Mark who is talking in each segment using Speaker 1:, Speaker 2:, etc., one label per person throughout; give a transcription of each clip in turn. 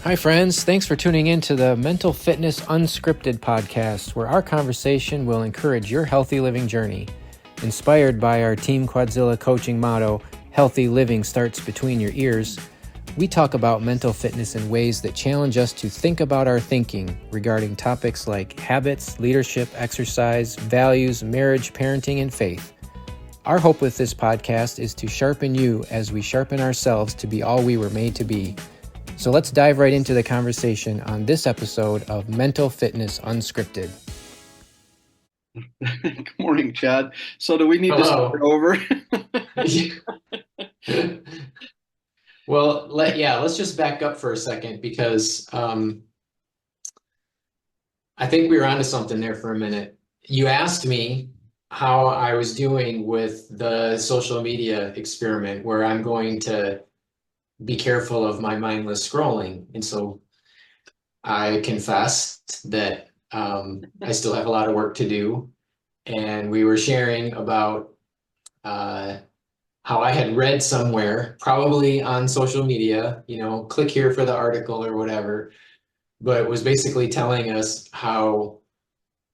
Speaker 1: Hi, friends. Thanks for tuning in to the Mental Fitness Unscripted podcast, where our conversation will encourage your healthy living journey. Inspired by our Team Quadzilla coaching motto, Healthy Living Starts Between Your Ears, we talk about mental fitness in ways that challenge us to think about our thinking regarding topics like habits, leadership, exercise, values, marriage, parenting, and faith. Our hope with this podcast is to sharpen you as we sharpen ourselves to be all we were made to be. So let's dive right into the conversation on this episode of Mental Fitness Unscripted.
Speaker 2: Good morning, Chad. So do we need to start over?
Speaker 1: Well, let's just back up for a second because I think we were onto something there for a minute. You asked me how I was doing with the social media experiment where I'm going to be careful of my mindless scrolling. And so I confessed that I still have a lot of work to do. And we were sharing about how I had read somewhere, probably on social media, click here for the article or whatever, but it was basically telling us how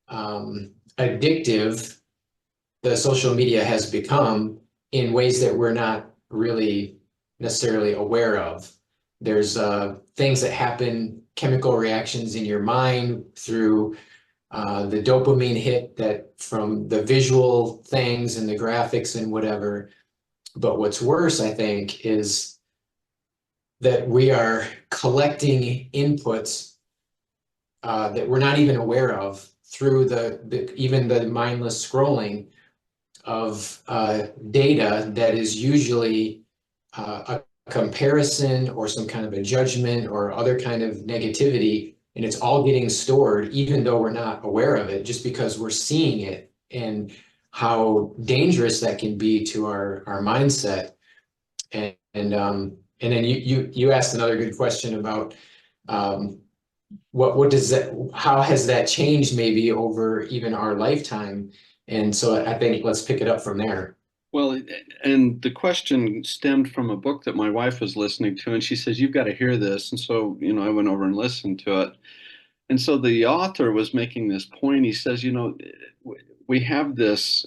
Speaker 1: addictive the social media has become in ways that we're not really necessarily aware of. There's things that happen, chemical reactions in your mind through the dopamine hit that from the visual things and the graphics and whatever. But what's worse, I think, is that we are collecting inputs that we're not even aware of through even the mindless scrolling of data that is usually a comparison or some kind of a judgment or other kind of negativity, and it's all getting stored even though we're not aware of it, just because we're seeing it, and how dangerous that can be to our mindset. And then you asked another good question about what does that, how has that changed maybe over even our lifetime? And so I think let's pick it up from there.
Speaker 2: Well, and the question stemmed from a book that my wife was listening to, and she says, "You've got to hear this." And so, I went over and listened to it. And so the author was making this point. He says, we have this,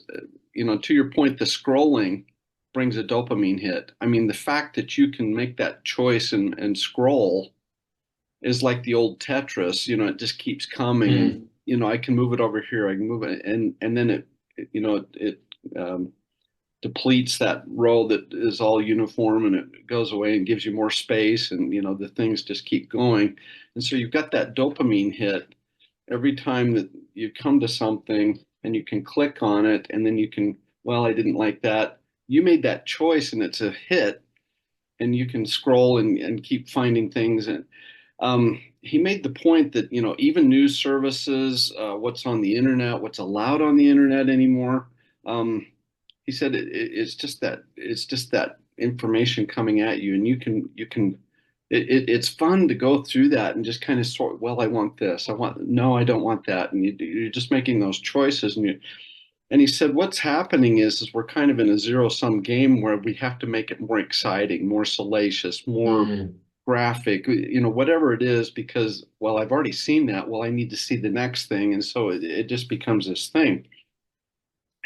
Speaker 2: to your point, the scrolling brings a dopamine hit. I mean, the fact that you can make that choice and scroll is like the old Tetris, it just keeps coming. I can move it over here, I can move it, and then it depletes that row that is all uniform, and it goes away and gives you more space, and the things just keep going. And so you've got that dopamine hit every time that you come to something, and you can click on it, and then you can, well, I didn't like that. You made that choice, and it's a hit, and you can scroll and keep finding things. And he made the point that even news services, what's on the internet, what's allowed on the internet anymore. He said it's just that information coming at you, and it's fun to go through that and just kind of sort. Well, I want this. No, I don't want that, and you're just making those choices. And he said what's happening is we're kind of in a zero sum game where we have to make it more exciting, more salacious, more graphic, whatever it is, because, well, I've already seen that. Well, I need to see the next thing. And so it just becomes this thing.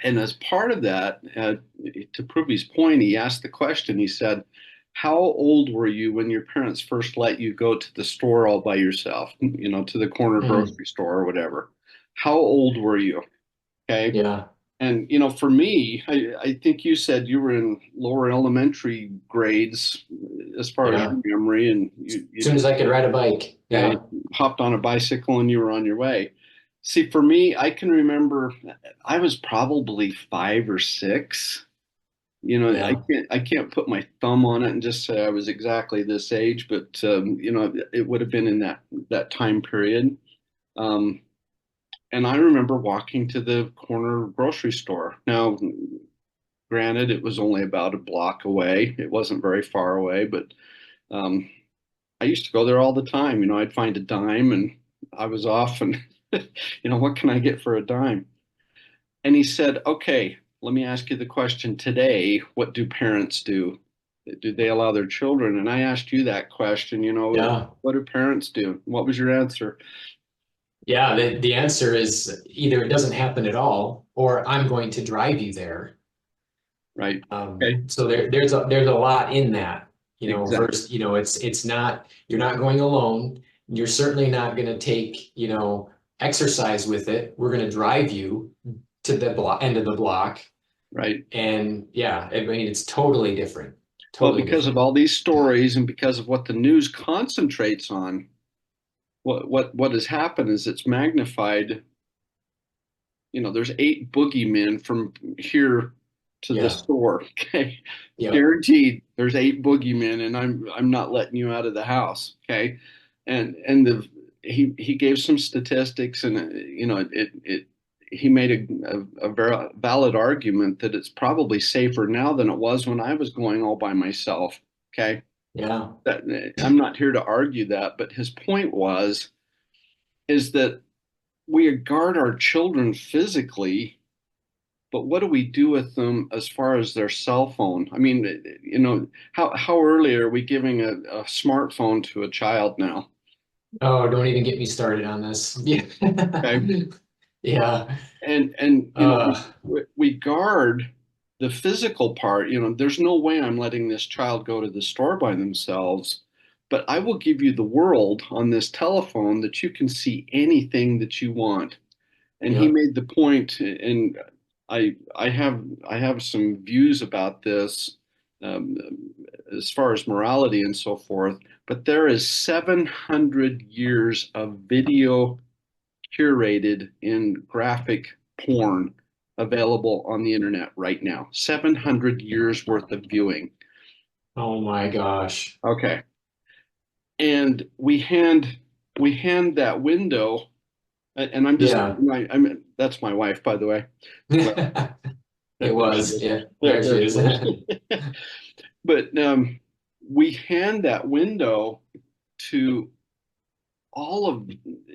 Speaker 2: And as part of that, to prove his point, he asked the question, he said, how old were you when your parents first let you go to the store all by yourself, to the corner grocery store or whatever? How old were you? Okay.
Speaker 1: Yeah.
Speaker 2: And for me, I think you said you were in lower elementary grades as far as
Speaker 1: Yeah.
Speaker 2: your memory, and
Speaker 1: As soon as I could ride a bike. Yeah.
Speaker 2: you hopped on a bicycle and you were on your way. See, for me, I can remember I was probably 5 or 6.
Speaker 1: Yeah.
Speaker 2: I can't put my thumb on it and just say I was exactly this age, but it would have been in that time period. Um, and I remember walking to the corner grocery store. Now, granted, it was only about a block away. It wasn't very far away, but um, I used to go there all the time. I'd find a dime and I was off, and what can I get for a dime? And he said, okay, let me ask you the question today. What do parents do? do they allow their children? And I asked you that question,
Speaker 1: Yeah.
Speaker 2: what do parents do? What was your answer?
Speaker 1: Yeah, the answer is either it doesn't happen at all, or I'm going to drive you there.
Speaker 2: Right. Okay.
Speaker 1: So there's a lot in that,
Speaker 2: Exactly.
Speaker 1: versus, it's not, you're not going alone. You're certainly not going to take, exercise with it. We're going to drive you to the end of the block.
Speaker 2: Right.
Speaker 1: And yeah, I mean, it's totally different,
Speaker 2: Well,
Speaker 1: totally
Speaker 2: because of
Speaker 1: different.
Speaker 2: all these stories and because of what the news concentrates on, what has happened is it's magnified. There's 8 boogeymen from here to the
Speaker 1: Yeah.
Speaker 2: store. Okay,
Speaker 1: Yep.
Speaker 2: guaranteed. There's 8 boogeymen, and I'm not letting you out of the house. Okay, and he gave some statistics, and it he made a very valid argument that it's probably safer now than it was when I was going all by myself. Okay,
Speaker 1: Yeah.
Speaker 2: that I'm not here to argue that, but his point is that we guard our children physically, but what do we do with them as far as their cell phone? I mean, how early are we giving a smartphone to a child now?
Speaker 1: Oh, don't even get me started on this. Yeah.
Speaker 2: Okay,
Speaker 1: Yeah.
Speaker 2: and
Speaker 1: Uh,
Speaker 2: we guard the physical part. There's no way I'm letting this child go to the store by themselves, but I will give you the world on this telephone that you can see anything that you want. And he
Speaker 1: yep.
Speaker 2: made the point, and I have some views about this, um, as far as morality and so forth. But there is 700 years of video curated in graphic porn available on the internet right now. 700 years worth of viewing.
Speaker 1: Oh my gosh.
Speaker 2: Okay, and we hand that window, and I'm just
Speaker 1: Yeah.
Speaker 2: I'm that's my wife, by the way.
Speaker 1: It
Speaker 2: There she
Speaker 1: was.
Speaker 2: is.
Speaker 1: Yeah.
Speaker 2: There,
Speaker 1: There
Speaker 2: there
Speaker 1: she
Speaker 2: she
Speaker 1: is.
Speaker 2: is. But we hand that window to all of,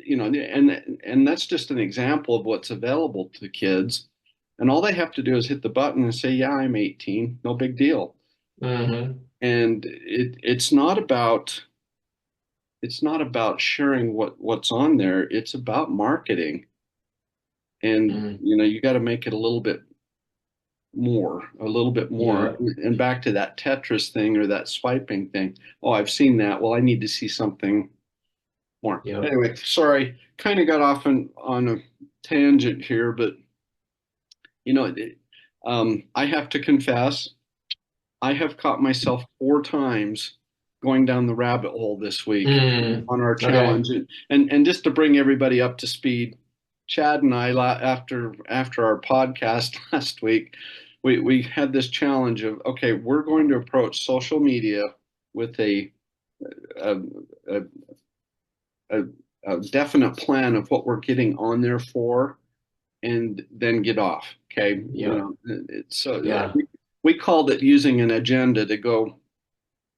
Speaker 2: and that's just an example of what's available to kids. And all they have to do is hit the button and say, "Yeah, I'm 18. No big deal."
Speaker 1: Hmm.
Speaker 2: And it's not about sharing what's on there. It's about marketing. And
Speaker 1: Hmm.
Speaker 2: you got to make it a little bit more.
Speaker 1: Yeah.
Speaker 2: And back to that Tetris thing or that swiping thing. Oh, I've seen that. Well, I need to see something more.
Speaker 1: Yep.
Speaker 2: Anyway, sorry, kind of got off on a tangent here, but I have to confess, I have caught myself 4 times going down the rabbit hole this week
Speaker 1: Mm.
Speaker 2: on our
Speaker 1: Okay.
Speaker 2: challenge. And just to bring everybody up to speed, Chad and I, after our podcast last week, we had this challenge of, okay, we're going to approach social media with a, a, a, a definite plan of what we're getting on there for, and then get off. Okay,
Speaker 1: Yep.
Speaker 2: it's so
Speaker 1: Yeah.
Speaker 2: we called it using an agenda to go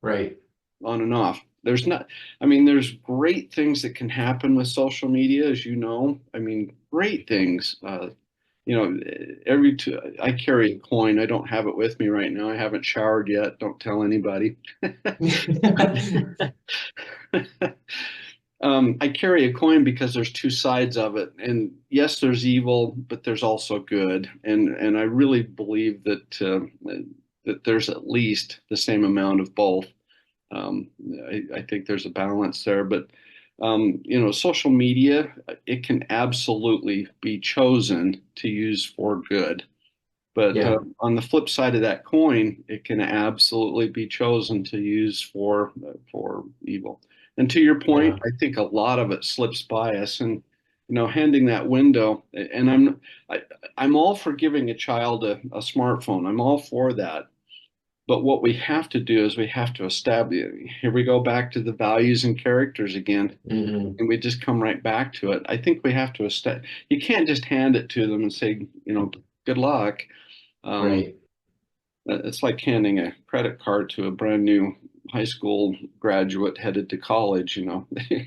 Speaker 1: Right.
Speaker 2: on and off. There's not, I mean, there's great things that can happen with social media, as you know. I mean, great things. You know, I carry a coin. I don't have it with me right now. I haven't showered yet. Don't tell anybody. I carry a coin because there's two sides of it, and yes, there's evil, but there's also good, and I really believe that there's at least the same amount of both. Um, I think there's a balance there, but social media, it can absolutely be chosen to use for good. But
Speaker 1: Yeah.
Speaker 2: on the flip side of that coin, it can absolutely be chosen to use for evil. And to your point,
Speaker 1: Yeah.
Speaker 2: I think a lot of it slips by us, and handing that window. And I, I'm all for giving a child a smartphone. I'm all for that. But what we have to do is we have to establish. Here we go back to the values and characters again,
Speaker 1: Hmm.
Speaker 2: and we just come right back to it. I think we have to establish. You can't just hand it to them and say, good luck. Um,
Speaker 1: Right.
Speaker 2: it's like handing a credit card to a brand new high school graduate headed to college.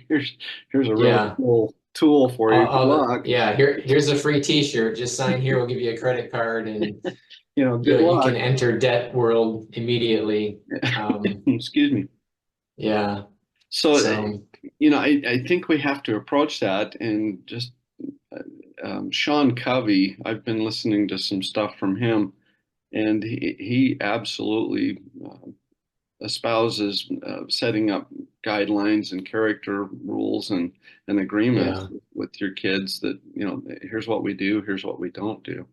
Speaker 2: Here's here's a really
Speaker 1: Yeah.
Speaker 2: cool. tool for you. Good luck.
Speaker 1: Yeah, here's a free t-shirt. Just sign here. We'll give you a credit card and
Speaker 2: Good
Speaker 1: you can
Speaker 2: luck.
Speaker 1: enter debt world immediately.
Speaker 2: Excuse me.
Speaker 1: Yeah.
Speaker 2: So,
Speaker 1: So
Speaker 2: I think we have to approach that and just Sean Covey. I've been listening to some stuff from him, and he absolutely espouses setting up guidelines and character rules and agreements
Speaker 1: yeah,
Speaker 2: with your kids that, here's what we do, here's what we don't do.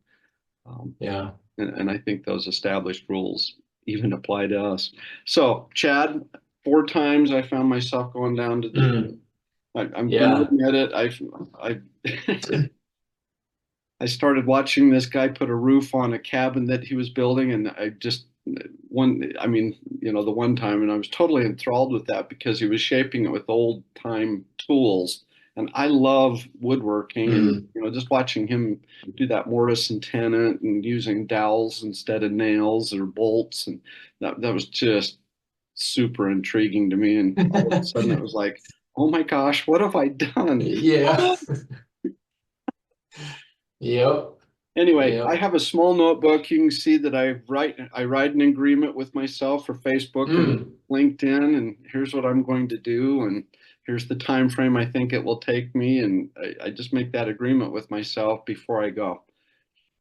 Speaker 2: Um,
Speaker 1: yeah.
Speaker 2: and I think those established rules even apply to us. So, Chad, 4 times I found myself going down to the.
Speaker 1: Mm,
Speaker 2: I'm going to
Speaker 1: yeah.
Speaker 2: admit it. I I started watching this guy put a roof on a cabin that he was building, and I just I mean, the one time, and I was totally enthralled with that because he was shaping it with old time tools. And I love woodworking, and
Speaker 1: Mm.
Speaker 2: just watching him do that mortise and tenon and using dowels instead of nails or bolts, and that was just super intriguing to me. And all of a sudden, it was like, oh my gosh, what have I done?
Speaker 1: Yeah. Yep.
Speaker 2: Anyway, I
Speaker 1: Yep.
Speaker 2: have a small notebook. You can see that I write an agreement with myself for Facebook and
Speaker 1: Mm.
Speaker 2: LinkedIn, and here's what I'm going to do, and here's the time frame I think it will take me, and I just make that agreement with myself before I go.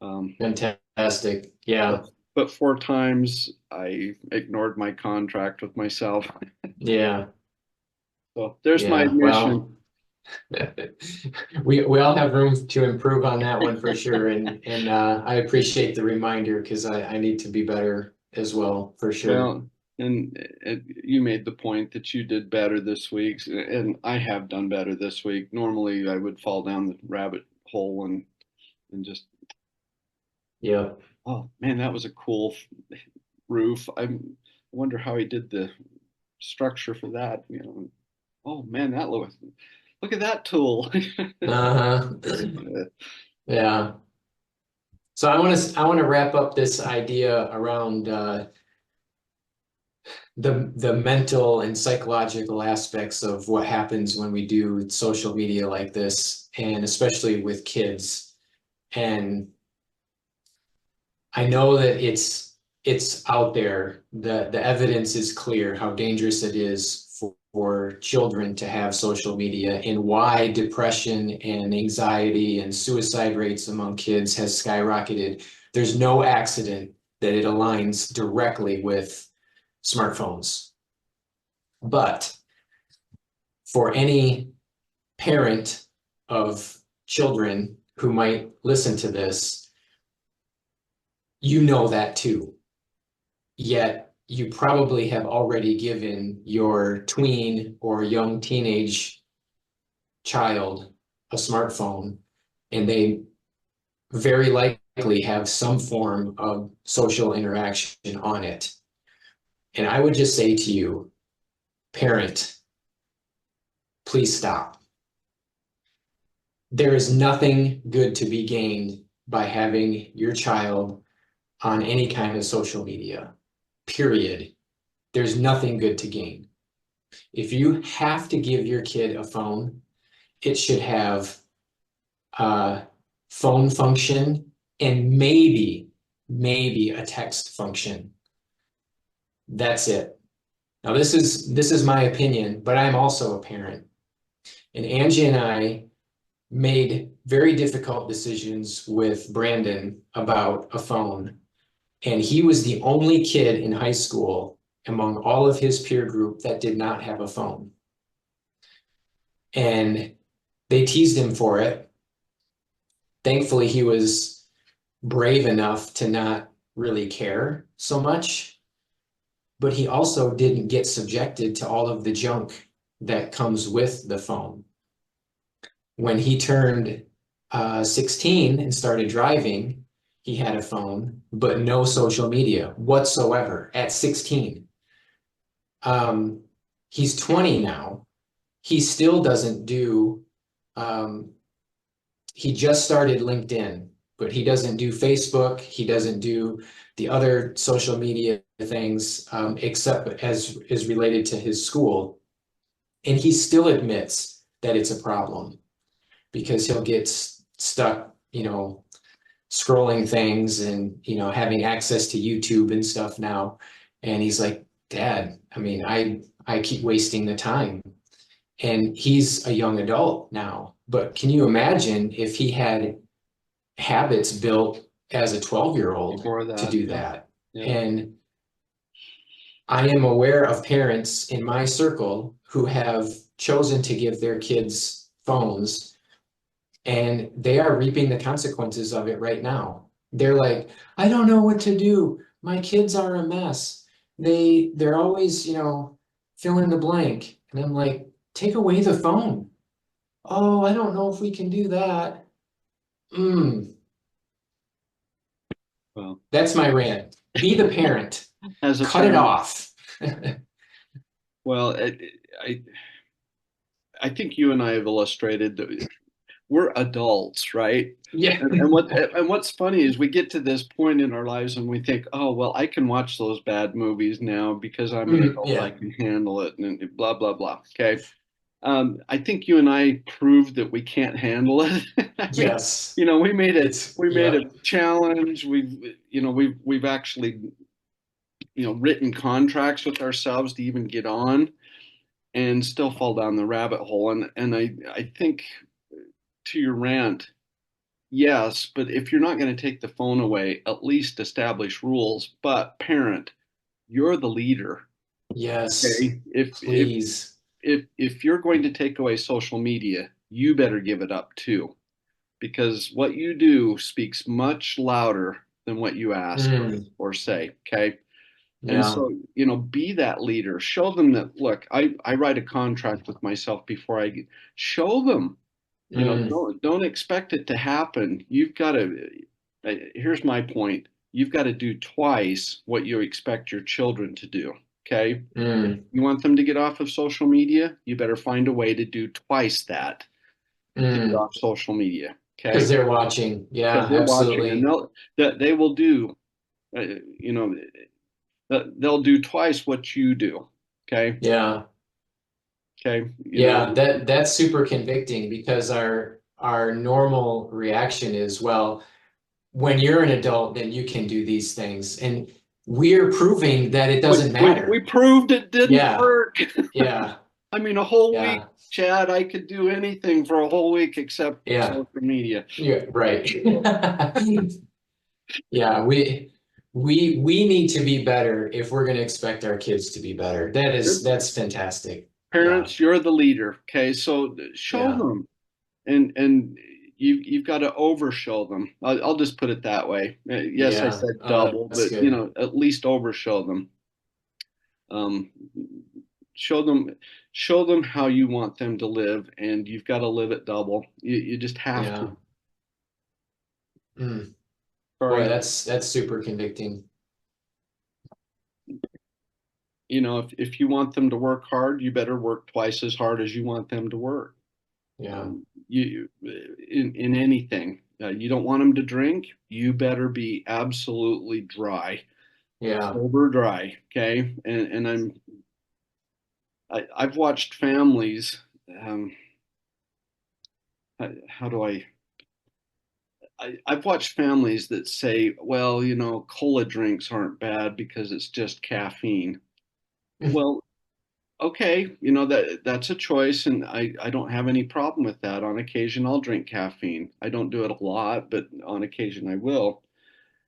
Speaker 2: Um,
Speaker 1: Fantastic.
Speaker 2: but
Speaker 1: Yeah.
Speaker 2: but 4 times I ignored my contract with myself.
Speaker 1: Yeah.
Speaker 2: So there's my
Speaker 1: Yeah.
Speaker 2: admission.
Speaker 1: Well, we all have room to improve on that one for sure. And I appreciate the reminder because I need to be better as well, for sure.
Speaker 2: Well, and you made the point that you did better this week, and I have done better this week. Normally, I would fall down the rabbit hole and just,
Speaker 1: Yeah.
Speaker 2: oh man, that was a cool roof. wonder how he did the structure for that. Oh man, look at that tool.
Speaker 1: Uh-huh. Yeah. So I want to wrap up this idea around the mental and psychological aspects of what happens when we do social media like this, and especially with kids. And I know that it's out there. The evidence is clear how dangerous it is for children to have social media and why depression and anxiety and suicide rates among kids has skyrocketed. There's no accident that it aligns directly with smartphones. But for any parent of children who might listen to this, you know that too. Yet you probably have already given your tween or young teenage child a smartphone, and they very likely have some form of social interaction on it. And I would just say to you, parent, please stop. There is nothing good to be gained by having your child on any kind of social media, period. There's nothing good to gain. If you have to give your kid a phone, it should have a phone function and maybe a text function. That's it. Now, this is my opinion, but I'm also a parent. And Angie and I made very difficult decisions with Brandon about a phone. And he was the only kid in high school among all of his peer group that did not have a phone. And they teased him for it. Thankfully, he was brave enough to not really care so much, but he also didn't get subjected to all of the junk that comes with the phone. When he turned 16 and started driving, he had a phone, but no social media whatsoever at 16. Um, he's 20 now. He still doesn't do, he just started LinkedIn, but he doesn't do Facebook. He doesn't do the other social media things, except as is related to his school. And he still admits that it's a problem. because he'll get stuck, scrolling things and, having access to YouTube and stuff now. And he's like, Dad, I mean, I keep wasting the time. And he's a young adult now. But can you imagine if he had habits built as a 12-year-old
Speaker 2: Before
Speaker 1: to
Speaker 2: that,
Speaker 1: do
Speaker 2: yeah,
Speaker 1: that?
Speaker 2: yeah.
Speaker 1: And I am aware of parents in my circle who have chosen to give their kids phones, and they are reaping the consequences of it right now. They're like, I don't know what to do. My kids are a mess. They're always, fill in the blank. And I'm like, take away the phone. Oh, I don't know if we can do that. Mm,
Speaker 2: Well,
Speaker 1: that's my rant. Be the parent.
Speaker 2: as a
Speaker 1: Cut it
Speaker 2: parent,
Speaker 1: off.
Speaker 2: well, I I think you and I have illustrated that we're adults, right?
Speaker 1: Yeah.
Speaker 2: And what's funny is we get to this point in our lives and we think, oh well, I can watch those bad movies now because I'm an adult. I
Speaker 1: Yeah.
Speaker 2: can handle it, and blah blah blah. Okay. I think you and I proved that we can't handle it. I mean,
Speaker 1: Yes.
Speaker 2: we made a
Speaker 1: Yep.
Speaker 2: challenge. We've actually written contracts with ourselves to even get on, and still fall down the rabbit hole. And I think, to your rant, yes, but if you're not going to take the phone away, at least establish rules. But parent, you're the leader.
Speaker 1: Yes.
Speaker 2: Okay,
Speaker 1: Please.
Speaker 2: if you're going to take away social media, you better give it up too, because what you do speaks much louder than what you ask
Speaker 1: Mm,
Speaker 2: or say. Okay. And
Speaker 1: yeah.
Speaker 2: so, be that leader. Show them that, look, I write a contract with myself before I show them,
Speaker 1: Mm,
Speaker 2: don't expect it to happen. You've got to, here's my point. You've got to do twice what you expect your children to do. Okay.
Speaker 1: mm,
Speaker 2: You want them to get off of social media? You better find a way to do twice that to get
Speaker 1: mm.
Speaker 2: off social media.
Speaker 1: Because
Speaker 2: Okay.
Speaker 1: they're watching. Yeah,
Speaker 2: Because they're watching, and
Speaker 1: absolutely.
Speaker 2: they will do, uh, you know, they'll do twice what you do. Okay.
Speaker 1: Yeah.
Speaker 2: Okay.
Speaker 1: Yeah, that's super convicting because our normal reaction is, well, when you're an adult, then you can do these things. And we're proving that it doesn't
Speaker 2: we
Speaker 1: matter.
Speaker 2: proved it didn't
Speaker 1: Yeah.
Speaker 2: work.
Speaker 1: Yeah.
Speaker 2: I mean, a whole week,
Speaker 1: Yeah.
Speaker 2: Chad, I could do anything for a whole week except
Speaker 1: Yeah.
Speaker 2: social media.
Speaker 1: Yeah. Right. Yeah, we need to be better if we're going to expect our kids to be better. That's fantastic. Yeah.
Speaker 2: Parents, you're the leader. Okay, so show
Speaker 1: Yeah.
Speaker 2: them, and you've got to overshow them. I'll just put it that way. Yes, I
Speaker 1: Yeah.
Speaker 2: said
Speaker 1: Oh,
Speaker 2: double,
Speaker 1: that's
Speaker 2: but
Speaker 1: good.
Speaker 2: at least overshow them. Um, show them show them how you want them to live, and you've got to live it double. You just have to.
Speaker 1: Yeah. Mm. Boy,
Speaker 2: Sorry.
Speaker 1: that's super convicting.
Speaker 2: If you want them to work hard, you better work twice as hard as you want them to work.
Speaker 1: Yeah.
Speaker 2: You in anything. You don't want them to drink, you better be absolutely dry,
Speaker 1: Yeah.
Speaker 2: sober dry. Okay. And I've watched families. Um, how do I've watched families that say, well, cola drinks aren't bad because it's just caffeine. Well, okay, that's a choice, and I don't have any problem with that. On occasion, I'll drink caffeine. I don't do it a lot, but on occasion I will.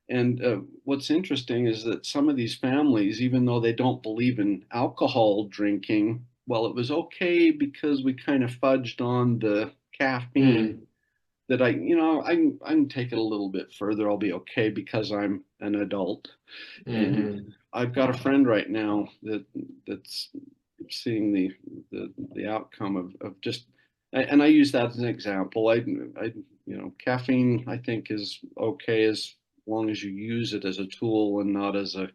Speaker 2: And what's interesting is that some of these families, even though they don't believe in alcohol drinking, well, it was okay because we kind of fudged on the caffeine.
Speaker 1: Mm.
Speaker 2: That I can take it a little bit further. I'll be okay because I'm an adult. And
Speaker 1: Hmm.
Speaker 2: I've got a friend right now that's seeing the outcome of just, and I use that as an example. Caffeine I think is okay as long as you use it as a tool and not as a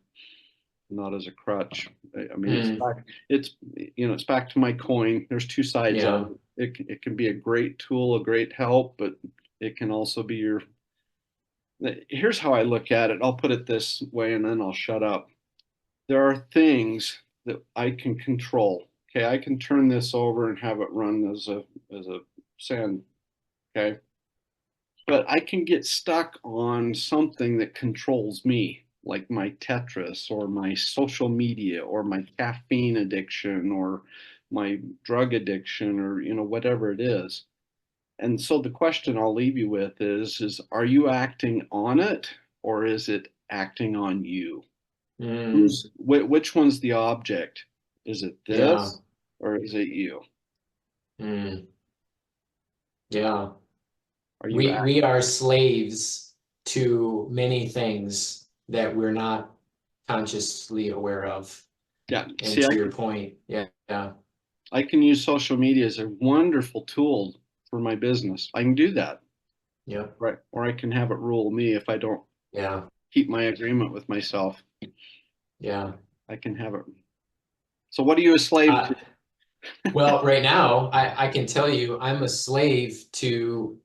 Speaker 2: crutch. I mean,
Speaker 1: Mm.
Speaker 2: it's back to my coin. There's two sides of
Speaker 1: Yeah.
Speaker 2: it. It can be a great tool, a great help, but it can also be your. Here's how I look at it. I'll put it this way, and then I'll shut up. There are things that I can control. Okay, I can turn this over and have it run as a sand Okay. But I can get stuck on something that controls me, like my Tetris or my social media or my caffeine addiction or my drug addiction or whatever it is. And so the question I'll leave you with is are you acting on it or is it acting on you?
Speaker 1: Mm,
Speaker 2: Which one's the object? Is it
Speaker 1: yeah.
Speaker 2: this or is it you?
Speaker 1: Mm, yeah.
Speaker 2: Are you
Speaker 1: We are slaves to many things that we're not consciously aware of.
Speaker 2: yeah,
Speaker 1: And
Speaker 2: see,
Speaker 1: to your point, yeah, yeah,
Speaker 2: I can use social media as a wonderful tool for my business. I can do that.
Speaker 1: yep,
Speaker 2: Right. Or I can have it rule me if I don't
Speaker 1: yeah,
Speaker 2: keep my agreement with myself.
Speaker 1: yeah.
Speaker 2: I can have it. So what are you a slave
Speaker 1: Uh,
Speaker 2: to?
Speaker 1: well, right now, I can tell you I'm a slave to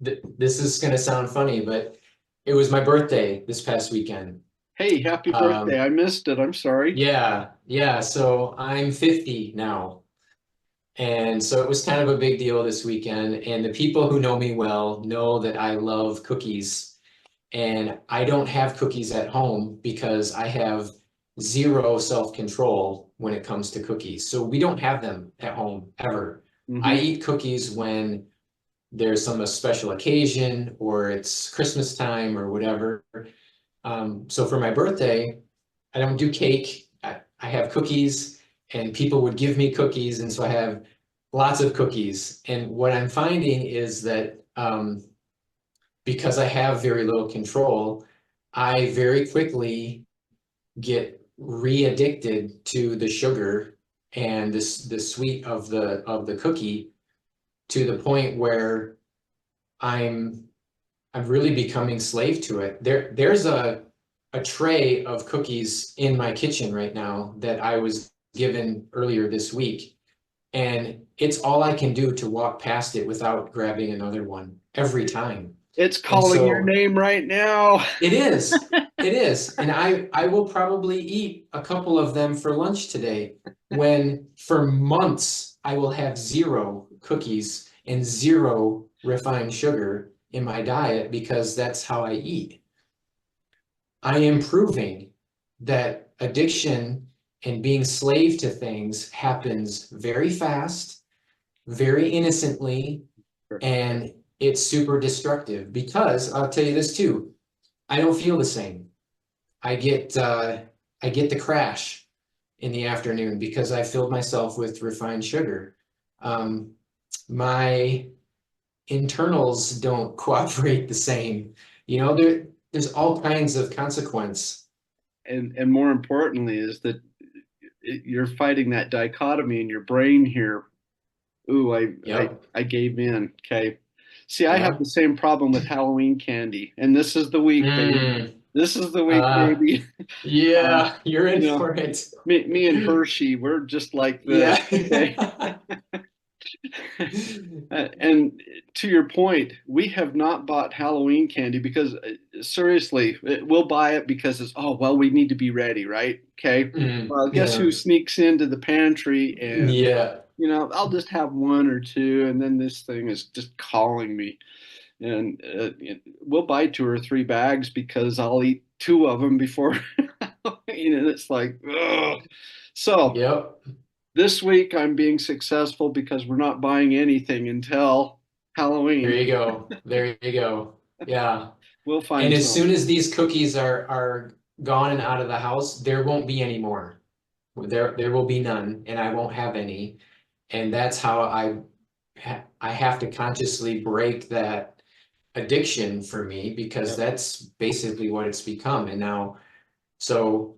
Speaker 1: this is going to sound funny, but it was my birthday this past weekend.
Speaker 2: Hey, happy birthday.
Speaker 1: Um,
Speaker 2: I missed it. I'm sorry.
Speaker 1: yeah, yeah. So I'm 50 now. And so it was kind of a big deal this weekend. And the people who know me well know that I love cookies. And I don't have cookies at home because I have zero self-control when it comes to cookies. So we don't have them at home ever. I
Speaker 2: Hmm.
Speaker 1: eat cookies when there's some special occasion or it's Christmas time or whatever. So for my birthday, I don't do cake. I have cookies and people would give me cookies. And so I have lots of cookies. And what I'm finding is that because I have very little control, I very quickly get re-addicted to the sugar and the sweet of the cookie to the point where I'm I'm really becoming slave to it. There's a tray of cookies in my kitchen right now that I was given earlier this week, and it's all I can do to walk past it without grabbing another one every time.
Speaker 2: It's
Speaker 1: And
Speaker 2: calling your
Speaker 1: so
Speaker 2: name right now.
Speaker 1: it is, it is, and I will probably eat a couple of them for lunch today, when for months I will have zero cookies and zero refined sugar in my diet because that's how I eat. I am proving that addiction and being slave to things happens very fast, very innocently, and it's super destructive because I'll tell you this too, I don't feel the same. I get I get the crash in the afternoon because I filled myself with refined sugar. Um, my internals don't cooperate the same. You know, there's all kinds of consequence.
Speaker 2: And more importantly is that you're fighting that dichotomy in your brain here. Ooh,
Speaker 1: Yep.
Speaker 2: I gave in. Okay. See, I have
Speaker 1: Yeah.
Speaker 2: the same problem with Halloween candy, and this is the week, baby.
Speaker 1: Mm.
Speaker 2: This is the week,
Speaker 1: Uh,
Speaker 2: baby.
Speaker 1: yeah, you're in
Speaker 2: You know,
Speaker 1: for it.
Speaker 2: me and Hershey, we're just like this. Okay.
Speaker 1: Yeah.
Speaker 2: And to your point, we have not bought Halloween candy because seriously, we'll buy it because it's, oh, well, we need to be ready, right? Okay. Well, guess
Speaker 1: Yeah.
Speaker 2: who sneaks into the pantry and,
Speaker 1: Yeah.
Speaker 2: I'll just have one or two, and then this thing is just calling me. And we'll buy two or three bags because I'll eat two of them before, and it's like, ugh. So
Speaker 1: Yep.
Speaker 2: this week I'm being successful because we're not buying anything until
Speaker 1: There
Speaker 2: Halloween.
Speaker 1: you go. There you go. Yeah.
Speaker 2: We'll
Speaker 1: And
Speaker 2: find
Speaker 1: as
Speaker 2: some.
Speaker 1: soon as these cookies are gone and out of the house, there won't be any more. There will be none, and I won't have any. And that's how I have to consciously break that addiction for me because
Speaker 2: Yep.
Speaker 1: that's basically what it's become. And now, so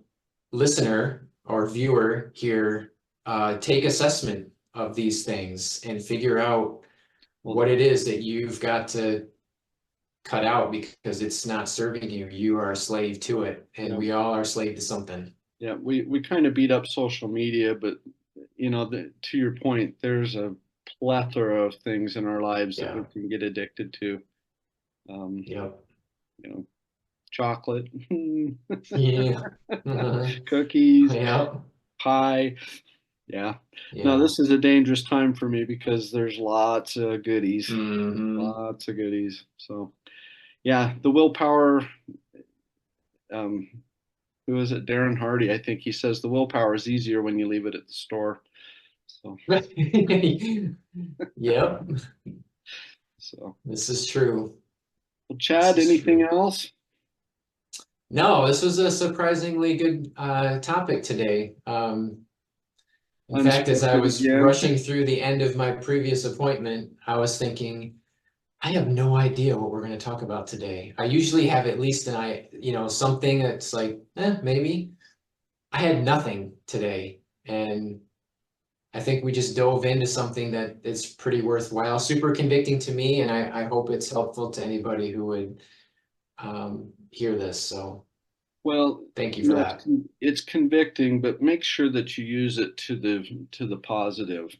Speaker 1: listener or viewer here, take assessment of these things and figure out
Speaker 2: Well,
Speaker 1: what it is that you've got to cut out because it's not serving you. You are a slave to it, and
Speaker 2: yeah,
Speaker 1: we all are slave to something.
Speaker 2: yeah. We kind of beat up social media, but to your point, there's a plethora of things in our lives that we
Speaker 1: Yeah.
Speaker 2: can get addicted to. Um,
Speaker 1: Yep.
Speaker 2: you know, chocolate,
Speaker 1: Yeah. Uh-huh.
Speaker 2: cookies,
Speaker 1: Yep.
Speaker 2: pie. Yeah. No,
Speaker 1: Yeah.
Speaker 2: this is a dangerous time for me because there's lots of goodies,
Speaker 1: Hmm.
Speaker 2: lots of goodies. So, yeah, the willpower, um, who is it? Darren Hardy, I think he says the willpower is easier when you leave it at the store. So,
Speaker 1: Yep,
Speaker 2: so,
Speaker 1: this is true.
Speaker 2: well,
Speaker 1: This
Speaker 2: Chad,
Speaker 1: is
Speaker 2: anything
Speaker 1: true.
Speaker 2: else?
Speaker 1: No, this was a surprisingly good topic today. In fact, as I
Speaker 2: Unscripted
Speaker 1: was
Speaker 2: again.
Speaker 1: rushing through the end of my previous appointment, I was thinking, I have no idea what we're going to talk about today. I usually have at least something that's like, maybe. I had nothing today, and I think we just dove into something that is pretty worthwhile, super convicting to me, and I hope it's helpful to anybody who would hear this. So
Speaker 2: Well,
Speaker 1: thank you for that.
Speaker 2: it's convicting, but make sure that you use it to the positive.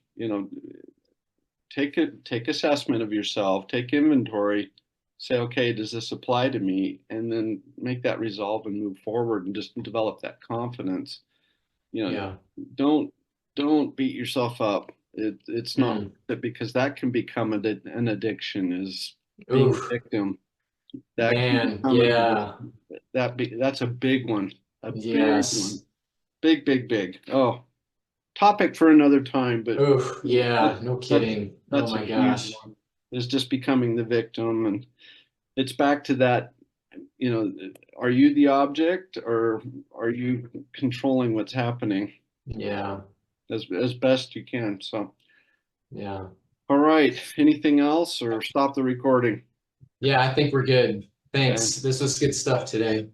Speaker 2: Take assessment of yourself, take inventory, say, okay, does this apply to me? And then make that resolve and move forward and just develop that confidence. You know,
Speaker 1: Yeah.
Speaker 2: don't don't beat yourself up. It's not
Speaker 1: Hmm.
Speaker 2: worth it because that can become an addiction, is being a
Speaker 1: Oof,
Speaker 2: victim. That can
Speaker 1: man.
Speaker 2: become an
Speaker 1: Yeah.
Speaker 2: addiction. That's a big one. A big one.
Speaker 1: Yes.
Speaker 2: Big, big, big. Oh, topic for another time, but
Speaker 1: Oof.
Speaker 2: that's
Speaker 1: Yeah. No
Speaker 2: that's
Speaker 1: kidding. Oh
Speaker 2: that's a
Speaker 1: my
Speaker 2: huge
Speaker 1: gosh.
Speaker 2: one. Is just becoming the victim, and it's back to that, are you the object or are you controlling what's happening
Speaker 1: Yeah.
Speaker 2: as best you can? So,
Speaker 1: Yeah.
Speaker 2: all right, anything else or stop the recording?
Speaker 1: Yeah. I think we're good.
Speaker 2: Okay.
Speaker 1: Thanks. This was good stuff today.